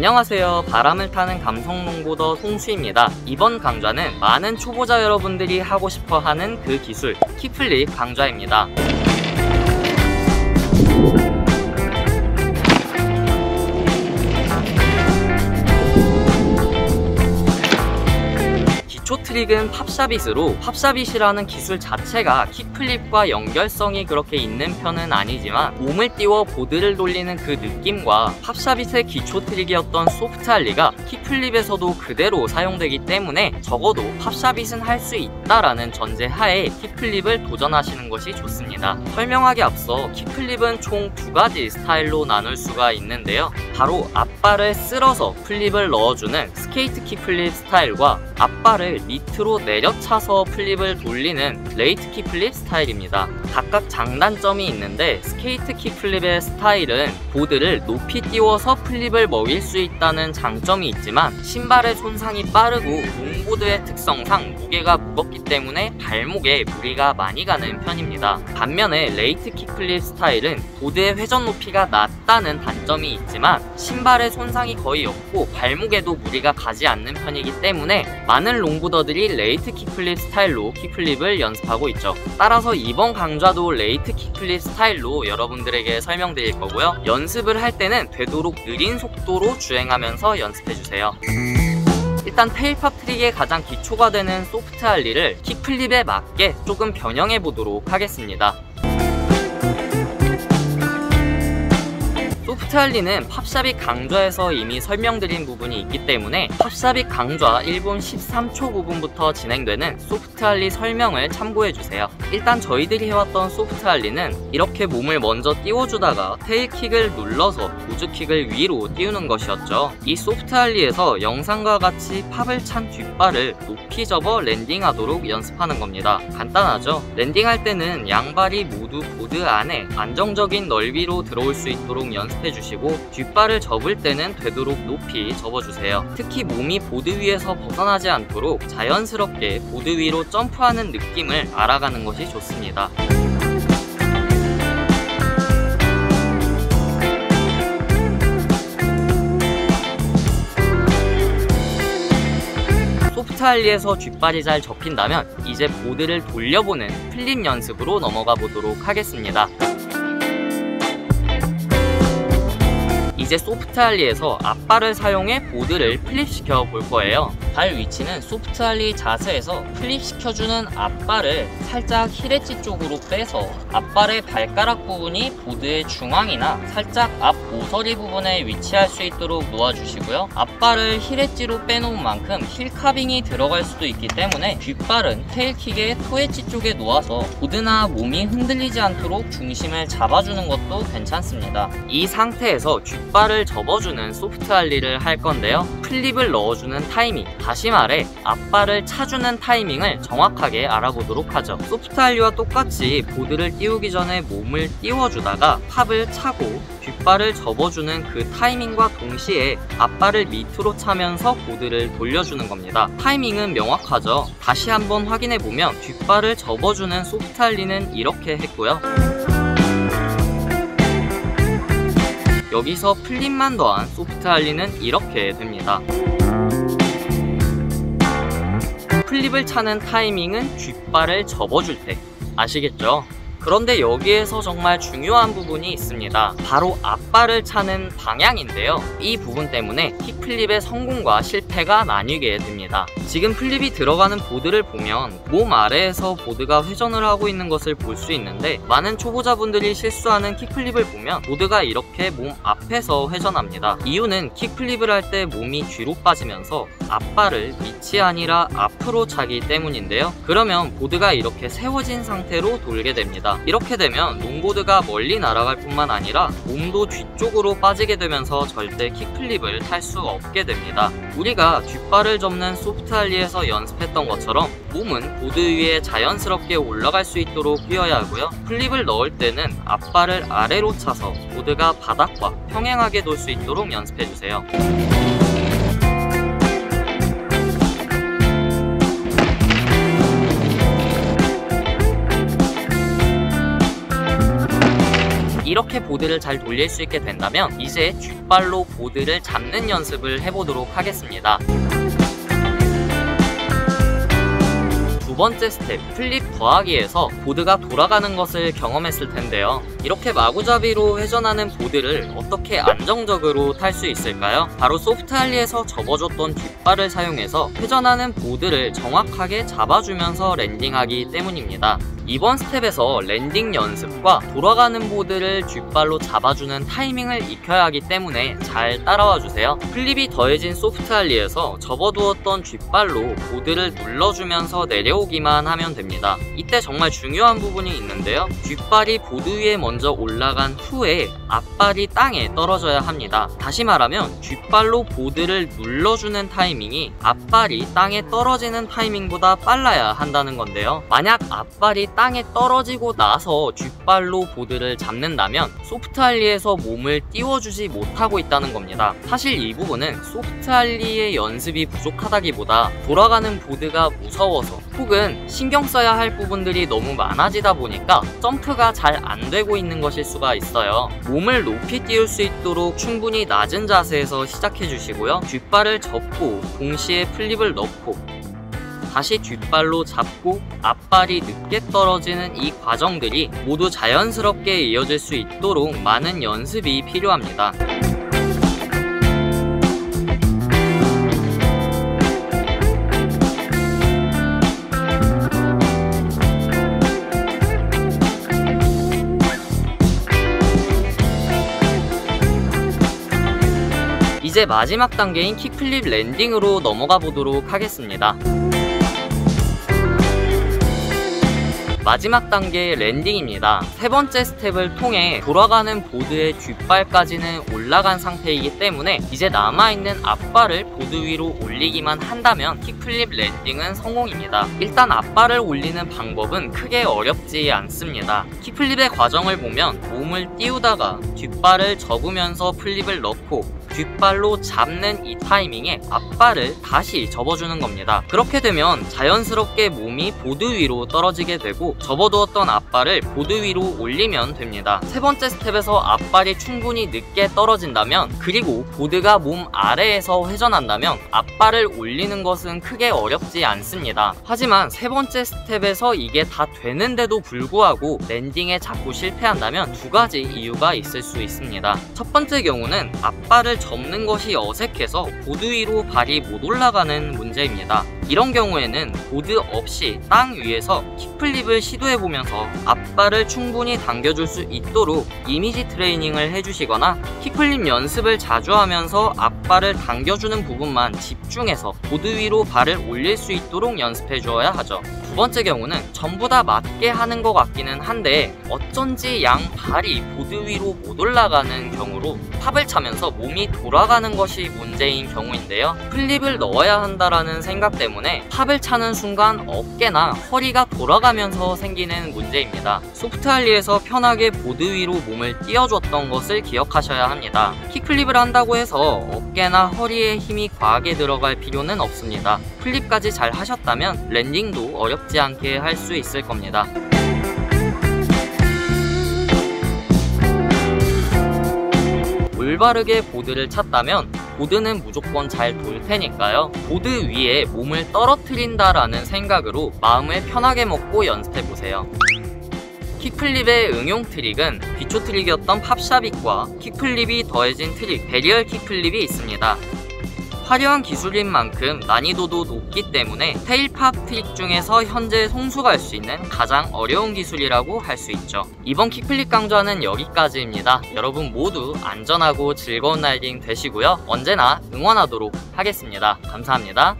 안녕하세요. 바람을 타는 감성 롱보더 송수입니다. 이번 강좌는 많은 초보자 여러분들이 하고 싶어 하는 그 기술, 킥플립 강좌입니다. 기초 트릭은 팝샤빗으로, 팝샤빗이라는 기술 자체가 킥플립과 연결성이 그렇게 있는 편은 아니지만 몸을 띄워 보드를 돌리는 그 느낌과 팝샤빗의 기초 트릭이었던 소프트 할리가 킥플립에서도 그대로 사용되기 때문에 적어도 팝샤빗은 할 수 있다라는 전제하에 킥플립을 도전하시는 것이 좋습니다. 설명하기 앞서 킥플립은 총 두 가지 스타일로 나눌 수가 있는데요. 바로 앞발을 쓸어서 플립을 넣어주는 스케이트 킥플립 스타일과 앞발을 밑으로 내려차서 플립을 돌리는 레이트 킥플립 스타일입니다. 각각 장단점이 있는데 스케이트 킥플립의 스타일은 보드를 높이 띄워서 플립을 먹일 수 있다는 장점이 있지만 신발의 손상이 빠르고 롱보드의 특성상 무게가 무겁기 때문에 발목에 무리가 많이 가는 편입니다. 반면에 레이트 킥플립 스타일은 보드의 회전 높이가 낮다는 단점이 있지만 신발의 손상이 거의 없고 발목에도 무리가 가지 않는 편이기 때문에 많은 롱보더들이 레이트 킥플립 스타일로 킥플립을 연습하고 있죠. 따라서 이번 강좌도 레이트 킥플립 스타일로 여러분들에게 설명드릴 거고요. 연습을 할 때는 되도록 느린 속도로 주행하면서 연습해주세요. 일단 테일팝 트릭의 가장 기초가 되는 소프트 할리를 킥플립에 맞게 조금 변형해 보도록 하겠습니다. 소프트 할리는 팝샤빗 강좌에서 이미 설명드린 부분이 있기 때문에 팝샤빗 강좌 1분 13초 부분부터 진행되는 소프트 할리 설명을 참고해주세요. 일단 저희들이 해왔던 소프트 할리는 이렇게 몸을 먼저 띄워주다가 테일킥을 눌러서 보즈킥을 위로 띄우는 것이었죠. 이 소프트 할리에서 영상과 같이 팝을 찬 뒷발을 높이 접어 랜딩하도록 연습하는 겁니다. 간단하죠? 랜딩할 때는 양발이 모두 보드 안에 안정적인 넓이로 들어올 수 있도록 연습해주시고 뒷발을 접을 때는 되도록 높이 접어주세요. 특히 몸이 보드 위에서 벗어나지 않도록 자연스럽게 보드 위로 점프하는 느낌을 알아가는 것이 좋습니다. 소프트 할리에서 뒷발이 잘 접힌다면 이제 보드를 돌려보는 플립 연습으로 넘어가 보도록 하겠습니다. 이제 소프트 할리에서 앞발을 사용해 보드를 플립시켜 볼 거예요. 발 위치는 소프트 할리 자세에서 플립시켜주는 앞발을 살짝 힐엣지 쪽으로 빼서 앞발의 발가락 부분이 보드의 중앙이나 살짝 앞 모서리 부분에 위치할 수 있도록 놓아주시고요. 앞발을 힐엣지로 빼놓은 만큼 힐카빙이 들어갈 수도 있기 때문에 뒷발은 테일킥의 토엣지 쪽에 놓아서 보드나 몸이 흔들리지 않도록 중심을 잡아주는 것도 괜찮습니다. 이 상태에서 뒷발을 접어주는 소프트 할리를 할 건데요. 플립을 넣어주는 타이밍, 다시 말해 앞발을 차주는 타이밍을 정확하게 알아보도록 하죠. 소프트 할리와 똑같이 보드를 띄우기 전에 몸을 띄워주다가 팝을 차고 뒷발을 접어주는 그 타이밍과 동시에 앞발을 밑으로 차면서 보드를 돌려주는 겁니다. 타이밍은 명확하죠. 다시 한번 확인해보면 뒷발을 접어주는 소프트 할리는 이렇게 했고요. 여기서 플립만 더한 소프트 할리는 이렇게 됩니다. 플립을 차는 타이밍은 뒷발을 접어줄 때, 아시겠죠? 그런데 여기에서 정말 중요한 부분이 있습니다. 바로 앞발을 차는 방향인데요. 이 부분 때문에 킥플립의 성공과 실패가 나뉘게 됩니다. 지금 플립이 들어가는 보드를 보면 몸 아래에서 보드가 회전을 하고 있는 것을 볼 수 있는데 많은 초보자분들이 실수하는 킥플립을 보면 보드가 이렇게 몸 앞에서 회전합니다. 이유는 킥플립을 할 때 몸이 뒤로 빠지면서 앞발을 밑이 아니라 앞으로 차기 때문인데요. 그러면 보드가 이렇게 세워진 상태로 돌게 됩니다. 이렇게 되면 롱보드가 멀리 날아갈 뿐만 아니라 몸도 뒤쪽으로 빠지게 되면서 절대 킥플립을 탈 수 없게 됩니다. 우리가 뒷발을 접는 소프트 할리에서 연습했던 것처럼 몸은 보드 위에 자연스럽게 올라갈 수 있도록 뛰어야 하고요. 플립을 넣을 때는 앞발을 아래로 차서 보드가 바닥과 평행하게 돌 수 있도록 연습해주세요. 이렇게 보드를 잘 돌릴 수 있게 된다면 이제 뒷발로 보드를 잡는 연습을 해보도록 하겠습니다. 두 번째 스텝, 플립 더하기에서 보드가 돌아가는 것을 경험했을 텐데요. 이렇게 마구잡이로 회전하는 보드를 어떻게 안정적으로 탈 수 있을까요? 바로 소프트할리에서 접어줬던 뒷발을 사용해서 회전하는 보드를 정확하게 잡아주면서 랜딩하기 때문입니다. 이번 스텝에서 랜딩 연습과 돌아가는 보드를 뒷발로 잡아주는 타이밍을 익혀야 하기 때문에 잘 따라와 주세요. 플립이 더해진 소프트할리에서 접어두었던 뒷발로 보드를 눌러주면서 내려오기만 하면 됩니다. 이때 정말 중요한 부분이 있는데요. 뒷발이 보드 위에 먼저 올라간 후에 앞발이 땅에 떨어져야 합니다. 다시 말하면 뒷발로 보드를 눌러주는 타이밍이 앞발이 땅에 떨어지는 타이밍보다 빨라야 한다는 건데요. 만약 앞발이 땅에 떨어지고 나서 뒷발로 보드를 잡는다면 소프트할리에서 몸을 띄워주지 못하고 있다는 겁니다. 사실 이 부분은 소프트할리의 연습이 부족하다기보다 돌아가는 보드가 무서워서 혹은 신경 써야 할 부분들이 너무 많아지다 보니까 점프가 잘 안 되고 있는 것일 수가 있어요. 몸을 높이 띄울 수 있도록 충분히 낮은 자세에서 시작해 주시고요. 뒷발을 접고 동시에 플립을 넣고 다시 뒷발로 잡고 앞발이 늦게 떨어지는 이 과정들이 모두 자연스럽게 이어질 수 있도록 많은 연습이 필요합니다. 이제 마지막 단계인 킥플립 랜딩으로 넘어가 보도록 하겠습니다. 마지막 단계의 랜딩입니다. 세 번째 스텝을 통해 돌아가는 보드의 뒷발까지는 올라간 상태이기 때문에 이제 남아있는 앞발을 보드 위로 올리기만 한다면 킥플립 랜딩은 성공입니다. 일단 앞발을 올리는 방법은 크게 어렵지 않습니다. 킥플립의 과정을 보면 몸을 띄우다가 뒷발을 접으면서 플립을 넣고 뒷발로 잡는 이 타이밍에 앞발을 다시 접어주는 겁니다. 그렇게 되면 자연스럽게 몸이 보드 위로 떨어지게 되고 접어두었던 앞발을 보드 위로 올리면 됩니다. 세 번째 스텝에서 앞발이 충분히 늦게 떨어진다면 그리고 보드가 몸 아래에서 회전한다면 앞발을 올리는 것은 크게 어렵지 않습니다. 하지만 세 번째 스텝에서 이게 다 되는데도 불구하고 랜딩에 자꾸 실패한다면 두 가지 이유가 있을 수 있습니다. 첫 번째 경우는 앞발을 접는 것이 어색해서 보드 위로 발이 못 올라가는 문제입니다. 이런 경우에는 보드 없이 땅 위에서 킥플립을 시도해보면서 앞발을 충분히 당겨줄 수 있도록 이미지 트레이닝을 해주시거나 킥플립 연습을 자주 하면서 앞발을 당겨주는 부분만 집중해서 보드 위로 발을 올릴 수 있도록 연습해 주어야 하죠. 두 번째 경우는 전부 다 맞게 하는 것 같기는 한데 어쩐지 양 발이 보드 위로 못 올라가는 경우로 팝을 차면서 몸이 돌아가는 것이 문제인 경우인데요. 플립을 넣어야 한다라는 생각 때문에 팝을 차는 순간 어깨나 허리가 돌아가면서 생기는 문제입니다. 소프트할리에서 편하게 보드 위로 몸을 띄워줬던 것을 기억하셔야 합니다. 킥플립을 한다고 해서 어깨나 허리에 힘이 과하게 들어갈 필요는 없습니다. 플립까지 잘 하셨다면 랜딩도 어렵지 않게 할 수 있을 겁니다. 올바르게 보드를 찼다면 보드는 무조건 잘 돌 테니까요. 보드 위에 몸을 떨어뜨린다라는 생각으로 마음을 편하게 먹고 연습해보세요. 킥플립의 응용 트릭은 기초 트릭이었던 팝샤빗과 킥플립이 더해진 트릭, 베리얼 킥플립이 있습니다. 화려한 기술인 만큼 난이도도 높기 때문에 테일팝 트릭 중에서 현재 송수갈 수 있는 가장 어려운 기술이라고 할 수 있죠. 이번 킥플립 강좌는 여기까지입니다. 여러분 모두 안전하고 즐거운 라이딩 되시고요. 언제나 응원하도록 하겠습니다. 감사합니다.